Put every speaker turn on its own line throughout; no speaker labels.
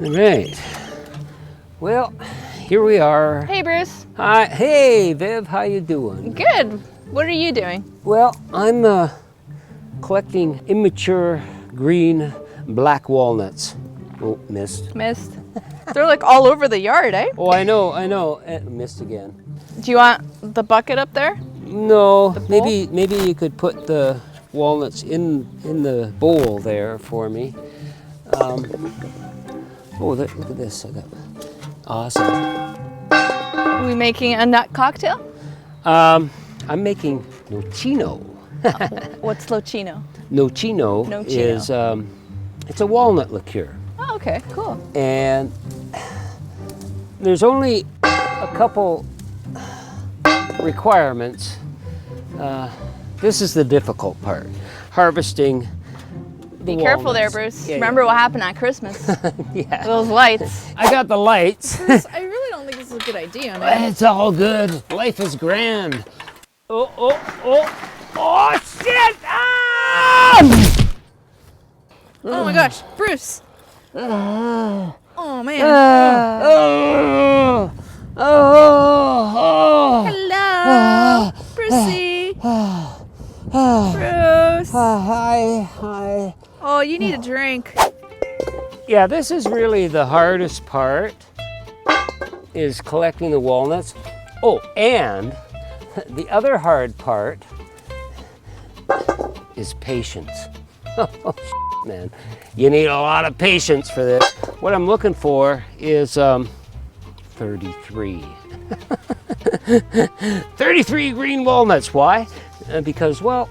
All right. Well, here we are.
Hey, Bruce.
Hi. Hey, Viv. How you doing?
Good. What are you doing?
Well, I'm collecting immature green black walnuts. Oh, missed.
Missed. They're like all over the yard, eh?
Oh, I know. Missed again.
Do you want the bucket up there?
No,
The bowl?
maybe you could put the walnuts in the bowl there for me. Look at this. I got awesome.
Are we making a nut cocktail?
I'm making NOCINO.
What's Locino?
NOCINO is it's a walnut liqueur,
Oh, okay, cool.
and there's only a couple requirements. This is the difficult part: harvesting.
Be careful there, Bruce.
Yeah,
Remember what happened at Christmas?
Yeah.
Those lights.
I got the lights.
Bruce, I really don't think this is a good idea, man.
It's all good. Life is grand. Oh, shit! Ah!
Oh my gosh, Bruce. Oh man. Hello, Brucey. Bruce.
Hi.
Oh, you need a drink.
Yeah, this is really the hardest part, is collecting the walnuts. Oh, and the other hard part is patience. Oh, man. You need a lot of patience for this. What I'm looking for is 33. 33 green walnuts. Why? Because, well,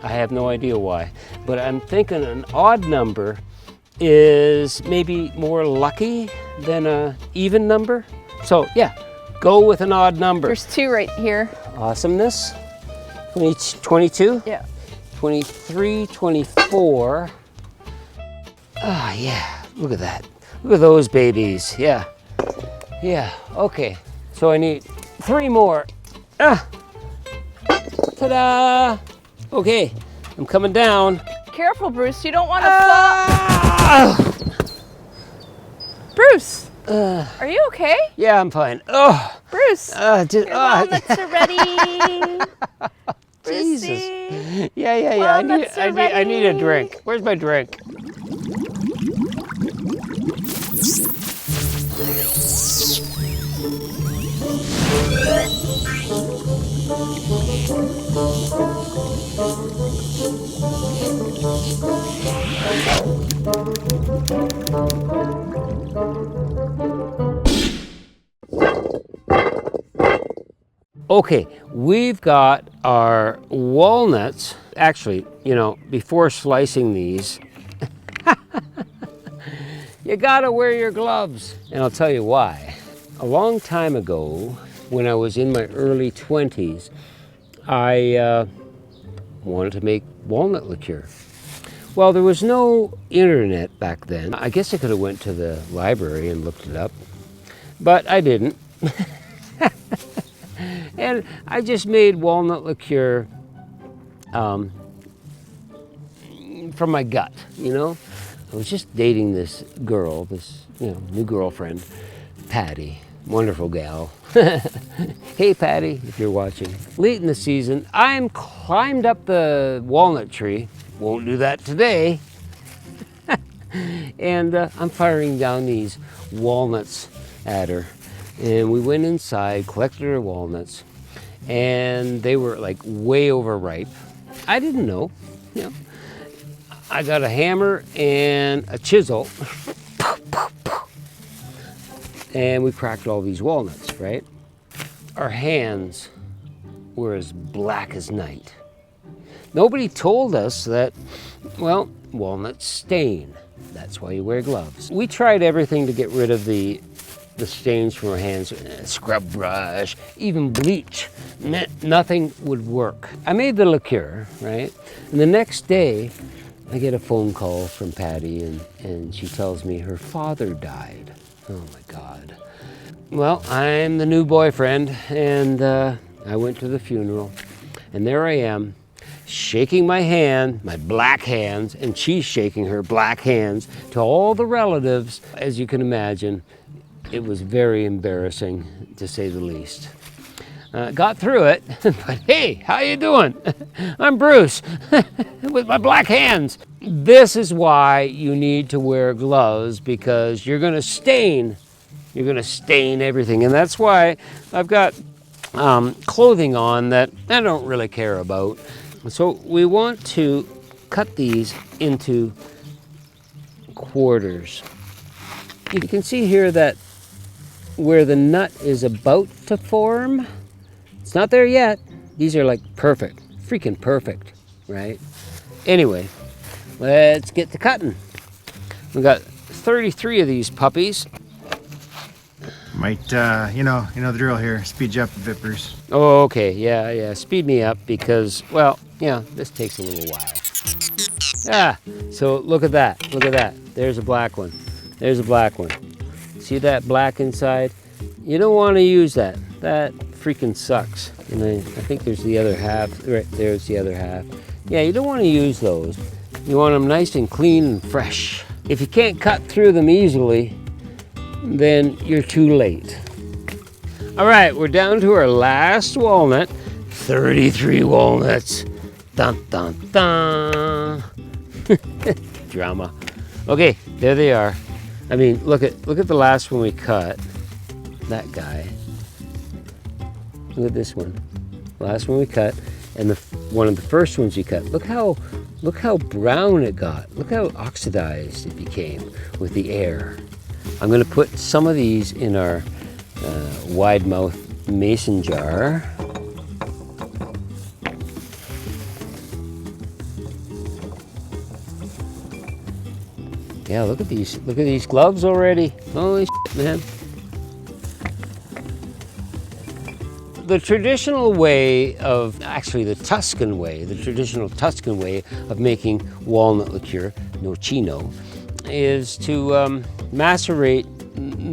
I have no idea why. But I'm thinking an odd number is maybe more lucky than an even number. So, yeah, go with an odd number.
There's two right here.
Awesomeness. 22?
Yeah.
23, 24. Ah, yeah, look at that. Look at those babies, yeah. Okay, so I need 3 more. Ta-da! Okay, I'm coming down.
Careful, Bruce. You don't want to fall. Bruce, are you okay?
Yeah, I'm fine. Oh,
Bruce, your walnuts are ready.
Jesus.
Brucey.
Yeah.
Walnuts are
I need a
ready.
drink. Where's my drink? Okay, we've got our walnuts. Actually, before slicing these, you gotta wear your gloves. And I'll tell you why. A long time ago, when I was in my early 20s, I wanted to make walnut liqueur. Well, there was no internet back then. I guess I could have went to the library and looked it up, but I didn't. And I just made walnut liqueur from my gut, I was just dating this girl, this new girlfriend, Patty, wonderful gal. Hey Patty, if you're watching. Late in the season, I'm climbed up the walnut tree. Won't do that today. And I'm firing down these walnuts at her. And we went inside, collected her walnuts, and they were like way overripe. I didn't know, I got a hammer and a chisel, and we cracked all these walnuts, right? Our hands were as black as night. Nobody told us that, well, walnuts stain. That's why you wear gloves. We tried everything to get rid of the stains from our hands, scrub brush, even bleach. Nothing would work. I made the liqueur, right? And the next day, I get a phone call from Patty, and she tells me her father died. Oh my God. Well, I'm the new boyfriend, and I went to the funeral, and there I am. shaking my hand, my black hands, and she's shaking her black hands to all the relatives. As you can imagine, it was very embarrassing, to say the least. Got through it, but hey, how you doing? I'm Bruce, with my black hands. This is why you need to wear gloves, because you're gonna stain everything. And that's why I've got clothing on that I don't really care about. So we want to cut these into quarters. You can see here that where the nut is about to form, it's not there yet. These are like perfect, freaking perfect, right? Anyway, let's get to cutting. We've got 33 of these puppies.
Might, you know the drill here. Speed you up a bit, Bruce.
Oh, okay, yeah, speed me up because, well, yeah, this takes a little while. Ah, so look at that, There's a black one, there's a black one. See that black inside? You don't want to use that. That freaking sucks. And I think there's the other half, right there's the other half. Yeah, you don't want to use those. You want them nice and clean and fresh. If you can't cut through them easily, then you're too late. All right, we're down to our last walnut. 33 walnuts. Dun, dun, dun. Drama. Okay, there they are. I mean, look at the last one we cut. That guy. Look at this one. Last one we cut, and one of the first ones you cut. Look how brown it got. Look how oxidized it became with the air. I'm going to put some of these in our wide mouth mason jar. Yeah, look at these gloves already. Holy shit, man. The traditional way of, actually the traditional Tuscan way of making walnut liqueur, NOCINO, is to macerate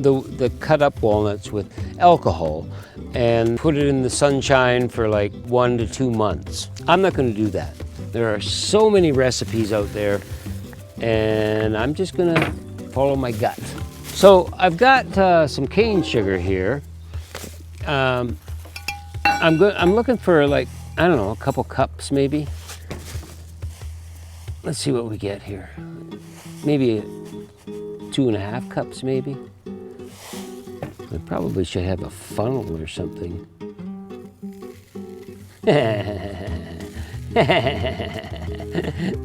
the cut up walnuts with alcohol and put it in the sunshine for like 1 to 2 months. I'm not going to do that. There are so many recipes out there, and I'm just going to follow my gut. So I've got some cane sugar here. I'm looking for, like, I don't know, a couple cups maybe. Let's see what we get here. Maybe 2.5 cups maybe. I probably should have a funnel or something. This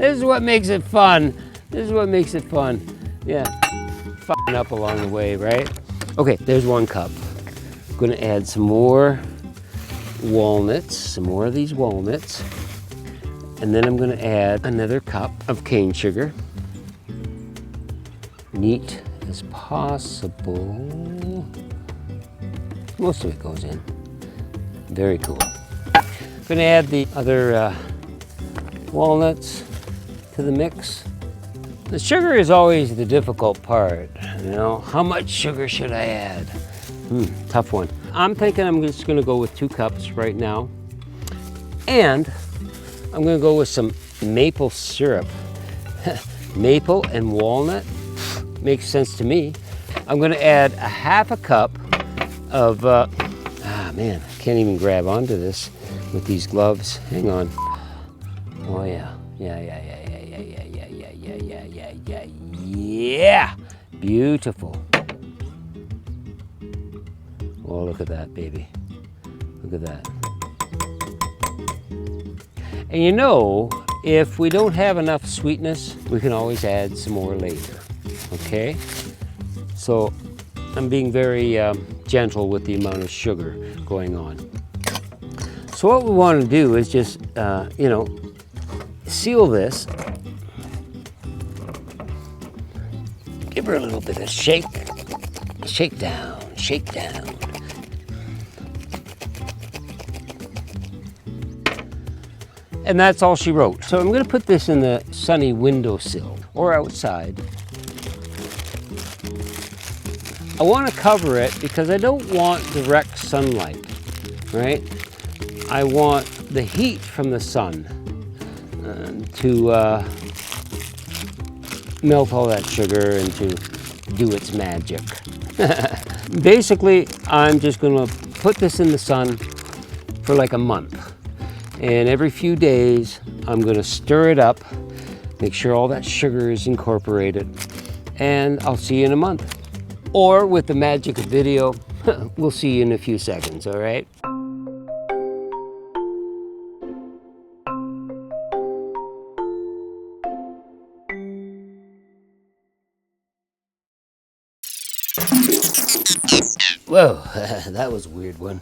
is what makes it fun. Yeah, fucking up along the way, right? Okay, there's 1 cup. I'm gonna add some more walnuts, some more of these walnuts. And then I'm gonna add another cup of cane sugar. Neat as possible. Most of it goes in. Very cool. I'm gonna add the other walnuts to the mix. The sugar is always the difficult part, you know. How much sugar should I add? Tough one. I'm thinking I'm just gonna go with 2 cups right now. And I'm gonna go with some maple syrup. Maple and walnut makes sense to me. I'm gonna add 1/2 cup of, man, I can't even grab onto this with these gloves. Hang on. Oh yeah. Yeah, beautiful. Oh, look at that, baby. Look at that. And you know, if we don't have enough sweetness, we can always add some more later, okay? So I'm being very gentle with the amount of sugar going on. So what we want to do is just, you know, seal this. Give her a little bit of shake. Shake down, shake down. And that's all she wrote. So I'm going to put this in the sunny windowsill or outside. I want to cover it because I don't want direct sunlight, right? I want the heat from the sun to melt all that sugar and to do its magic. Basically, I'm just gonna put this in the sun for like a month. And every few days, I'm gonna stir it up, make sure all that sugar is incorporated, and I'll see you in a month. Or with the magic of video, we'll see you in a few seconds, all right? Whoa, that was a weird one.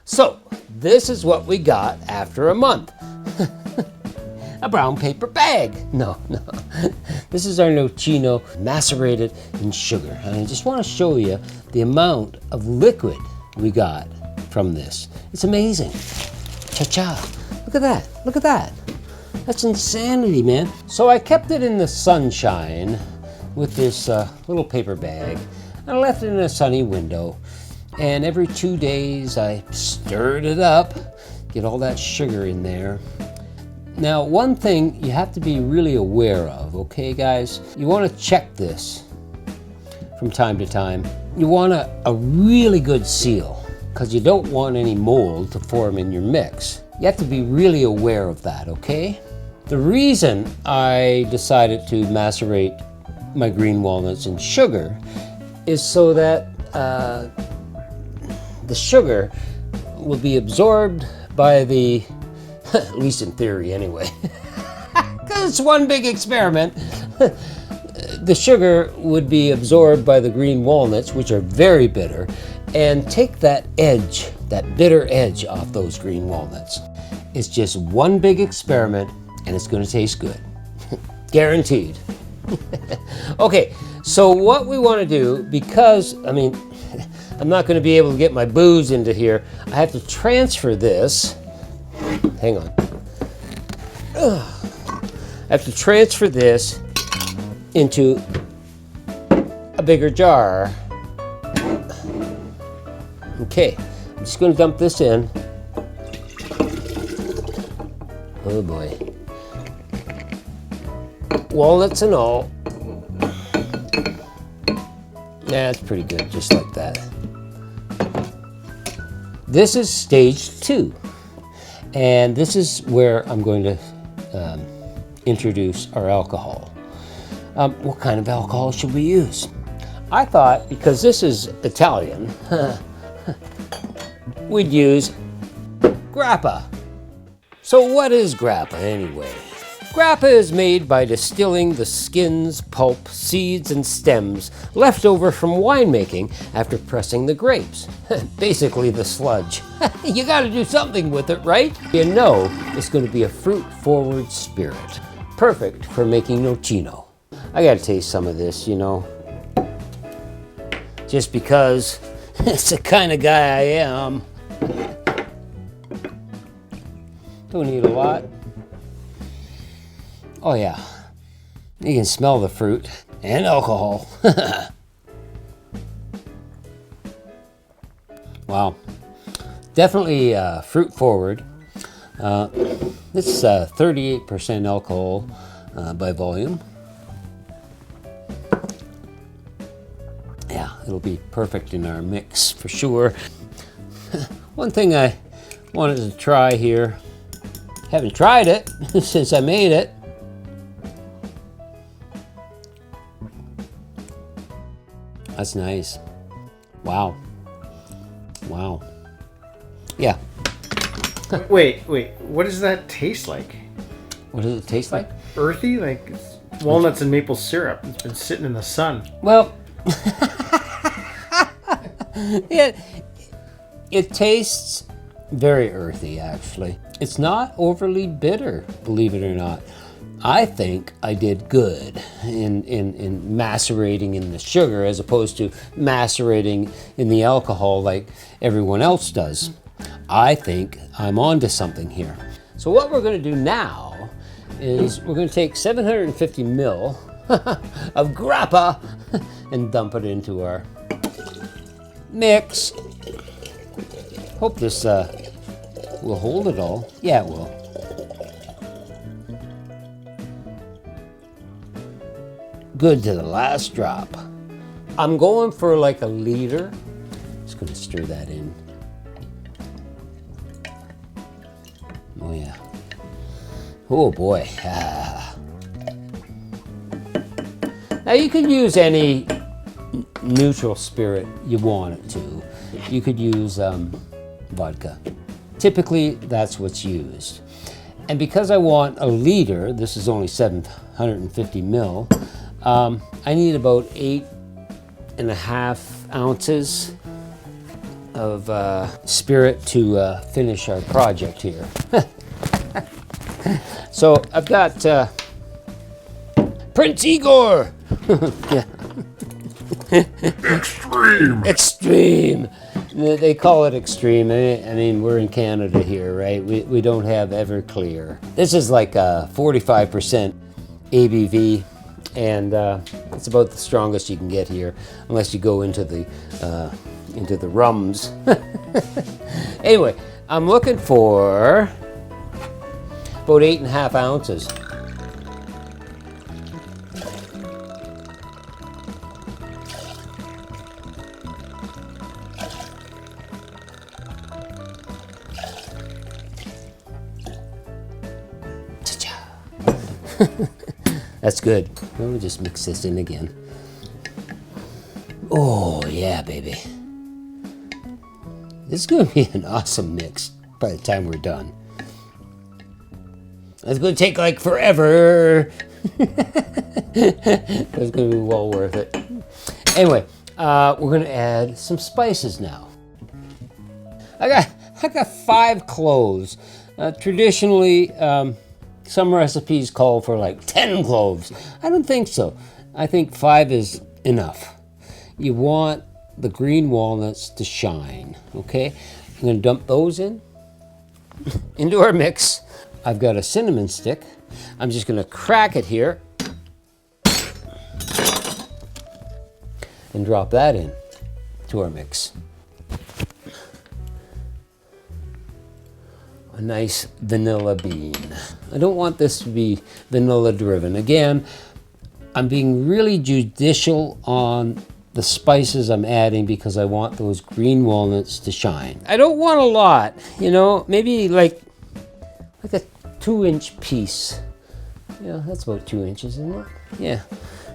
So, this is what we got after a month. A brown paper bag. No. This is our NOCINO macerated in sugar. And I just want to show you the amount of liquid we got from this. It's amazing. Cha-cha. Look at that. Look at that. That's insanity, man. So I kept it in the sunshine with this little paper bag. I left it in a sunny window, and every 2 days I stirred it up, get all that sugar in there. Now, one thing you have to be really aware of, okay guys? You want to check this from time to time. You want a really good seal, because you don't want any mold to form in your mix. You have to be really aware of that, okay? The reason I decided to macerate my green walnuts in sugar is so that the sugar will be absorbed by the, at least in theory anyway, because it's one big experiment, the sugar would be absorbed by the green walnuts, which are very bitter, and take that edge, that bitter edge off those green walnuts. It's just one big experiment, and it's going to taste good. Guaranteed. Okay, so what we want to do, because, I mean, I'm not going to be able to get my booze into here, I have to transfer this. Hang on. I have to transfer this into a bigger jar. Okay, I'm just going to dump this in. Oh boy. Walnuts and all. That's pretty good, just like that. This is stage 2. And this is where I'm going to introduce our alcohol. What kind of alcohol should we use? I thought, because this is Italian, we'd use Grappa. So what is Grappa anyway? Grappa is made by distilling the skins, pulp, seeds, and stems left over from winemaking after pressing the grapes. Basically the sludge. You gotta do something with it, right? You know it's gonna be a fruit-forward spirit. Perfect for making NOCINO. I gotta taste some of this, you know. Just because it's the kind of guy I am. Don't need a lot. Oh yeah, you can smell the fruit and alcohol. Wow, definitely fruit forward. This is 38% alcohol by volume. Yeah, it'll be perfect in our mix for sure. One thing I wanted to try here, haven't tried it since I made it. That's nice. Wow. Wow. Yeah.
Wait. What does that taste like?
What does it taste like?
Earthy? Like it's walnuts and maple syrup. It's been sitting in the sun.
Well, it tastes very earthy, actually. It's not overly bitter, believe it or not. I think I did good in macerating in the sugar as opposed to macerating in the alcohol like everyone else does. I think I'm onto something here. So what we're going to do now is we're going to take 750 ml of Grappa and dump it into our mix. Hope this will hold it all. Yeah, it will. good to the last drop. I'm going for like a liter. Just gonna stir that in. Oh yeah. Oh boy. Now you could use any neutral spirit you want it to. You could use vodka. Typically that's what's used. And because I want a liter, this is only 750 mil, I need about 8.5 ounces of spirit to finish our project here. So I've got Prince Igor. Yeah.
Extreme.
Extreme. They call it extreme. I mean, we're in Canada here, right? We don't have Everclear. This is like a 45% ABV, and it's about the strongest you can get here, unless you go into the rums. Anyway, I'm looking for about 8.5 ounces. That's good. Let me just mix this in again. Oh, yeah, baby. This is going to be an awesome mix by the time we're done. It's going to take like forever. It's going to be well worth it. Anyway, we're going to add some spices now. I got 5 cloves. Traditionally, some recipes call for like 10 cloves. I don't think so. I think 5 is enough. You want the green walnuts to shine, okay? I'm gonna dump those into our mix. I've got a cinnamon stick. I'm just gonna crack it here and drop that in to our mix. A nice vanilla bean. I don't want this to be vanilla driven. Again, I'm being really judicial on the spices I'm adding because I want those green walnuts to shine. I don't want a lot, you know, maybe like a 2-inch piece. Yeah, that's about 2 inches, isn't it? Yeah.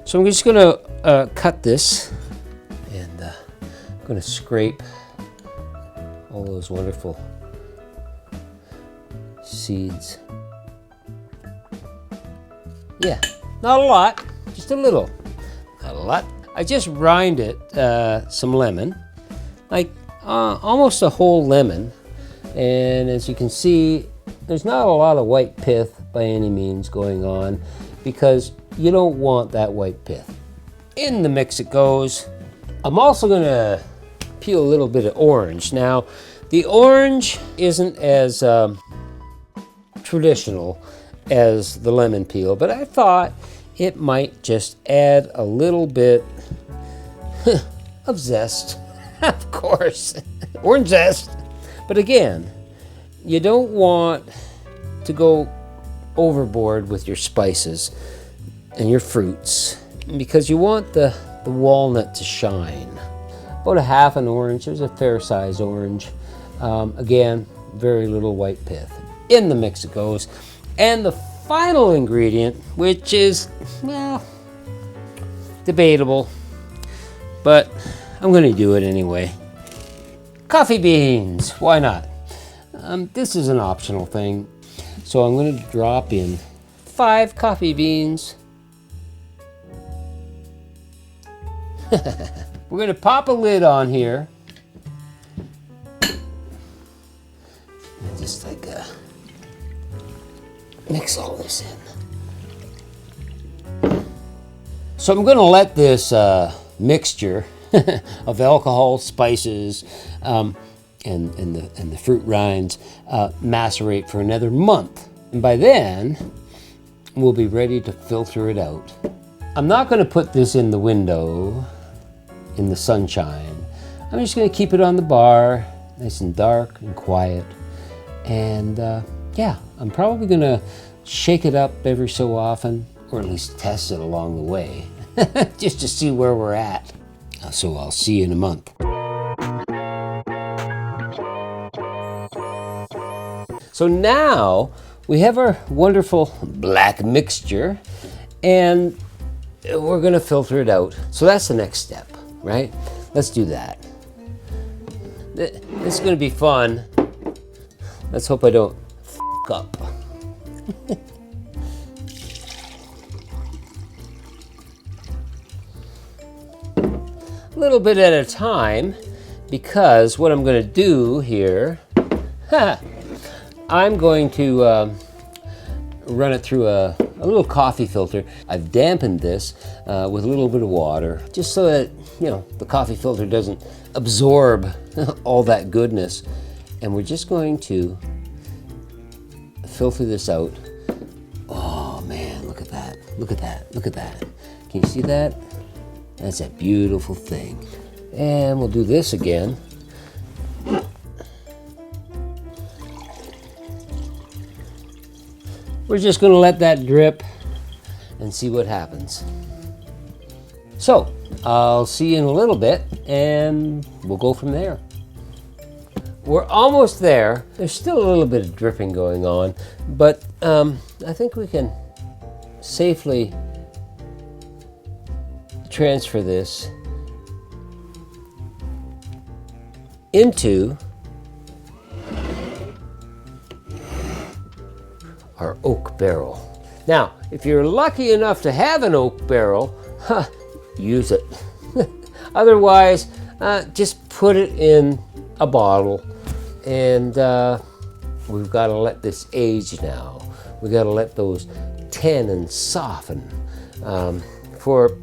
So I'm just gonna cut this, and I'm gonna scrape all those wonderful seeds. Yeah, not a lot, just a little. Not a lot. I just rind it some lemon, like almost a whole lemon. And as you can see, there's not a lot of white pith by any means going on because you don't want that white pith. In the mix it goes. I'm also gonna peel a little bit of orange. Now, the orange isn't as traditional as the lemon peel, but I thought it might just add a little bit of zest. Of course, orange zest. But again, you don't want to go overboard with your spices and your fruits because you want the walnut to shine. About a half an orange. There's a fair size orange. Again, very little white pith. In the mix it goes. And the final ingredient, which is, well, debatable, but I'm going to do it anyway. Coffee beans. Why not? This is an optional thing. So I'm going to drop in 5 coffee beans. We're going to pop a lid on here. And just like mix all this in. So I'm going to let this mixture of alcohol, spices, and the fruit rinds macerate for another month. And by then, we'll be ready to filter it out. I'm not going to put this in the window in the sunshine. I'm just going to keep it on the bar, nice and dark and quiet. And yeah, I'm probably going to shake it up every so often, or at least test it along the way. just to see where we're at. So I'll see you in a month. So now we have our wonderful black mixture, and we're gonna filter it out. So that's the next step, right? Let's do that. This is gonna be fun. Let's hope I don't f*** up. A little bit at a time, because what I'm gonna do here, I'm going to run it through a little coffee filter. I've dampened this with a little bit of water, just so that, you know, the coffee filter doesn't absorb all that goodness. And we're just going to filter this out. Oh man, look at that, look at that, look at that. Can you see that? That's a beautiful thing. And we'll do this again. We're just gonna let that drip and see what happens. So, I'll see you in a little bit and we'll go from there. We're almost there. There's still a little bit of dripping going on, but I think we can safely transfer this into our oak barrel. Now, if you're lucky enough to have an oak barrel, use it. Otherwise, just put it in a bottle, and we've got to let this age now. We've got to let those tannins soften for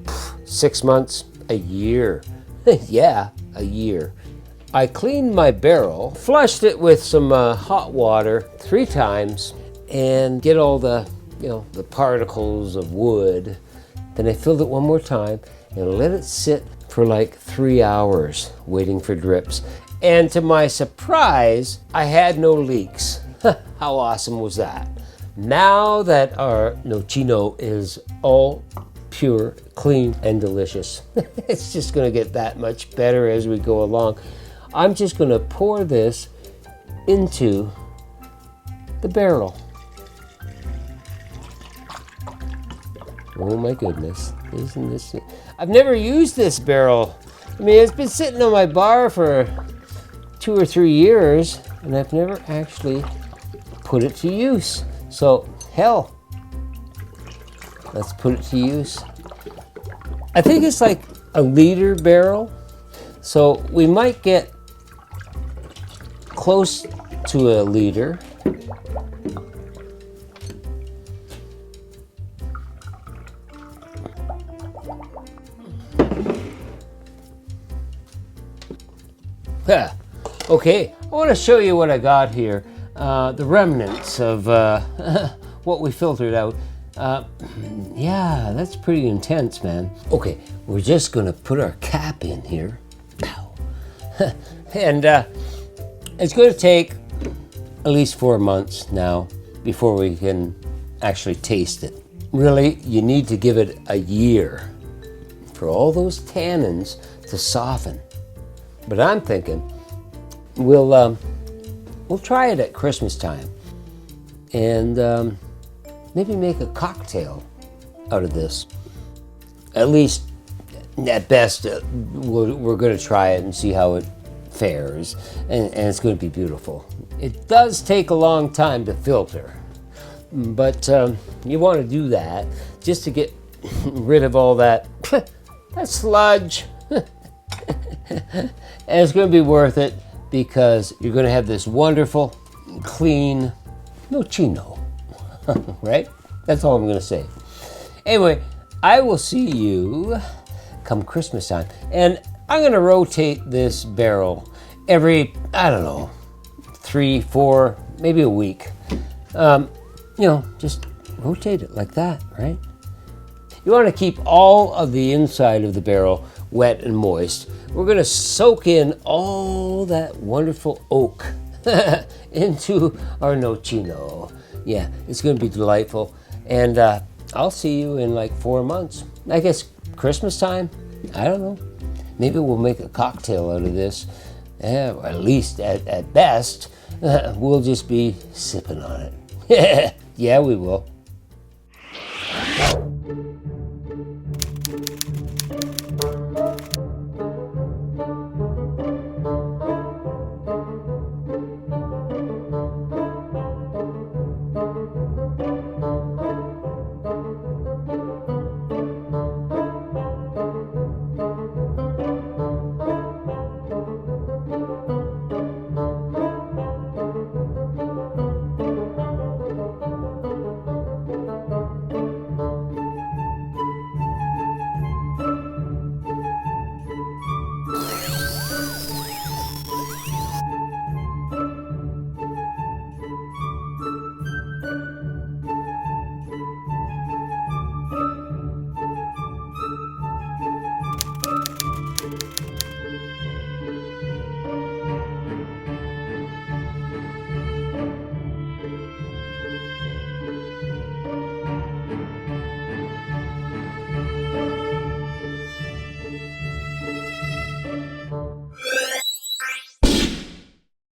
6 months, a year. Yeah, a year. I cleaned my barrel, flushed it with some hot water 3 times, and get all the, you know, the particles of wood. Then I filled it one more time and let it sit for like 3 hours waiting for drips. And to my surprise, I had no leaks. How awesome was that? Now that our NOCINO is all pure, clean, and delicious, it's just gonna get that much better as we go along. I'm just gonna pour this into the barrel. Oh my goodness, isn't this... I've never used this barrel. I mean, it's been sitting on my bar for 2 or 3 years, and I've never actually put it to use. So, hell, let's put it to use. I think it's like a liter barrel, so we might get close to a liter. Okay, I want to show you what I got here. The remnants of what we filtered out. Yeah, that's pretty intense, man. Okay, we're just gonna put our cap in here. Pow. And it's gonna take at least 4 months now before we can actually taste it. Really, you need to give it a year for all those tannins to soften. But I'm thinking we'll try it at Christmas time, and maybe make a cocktail out of this. At least, at best, we're going to try it and see how it fares, and it's going to be beautiful. It does take a long time to filter, but you want to do that just to get rid of all that sludge. And it's going to be worth it, because you're going to have this wonderful, clean NOCINO, right? That's all I'm going to say. Anyway, I will see you come Christmas time, and I'm going to rotate this barrel every, I don't know, 3, 4, maybe a week. You know, just rotate it like that, right? You want to keep all of the inside of the barrel wet and moist. We're going to soak in all that wonderful oak into our NOCINO. Yeah, it's going to be delightful. And I'll see you in like 4 months. I guess Christmas time? I don't know. Maybe we'll make a cocktail out of this. Or at least, at best, we'll just be sipping on it. Yeah, we will.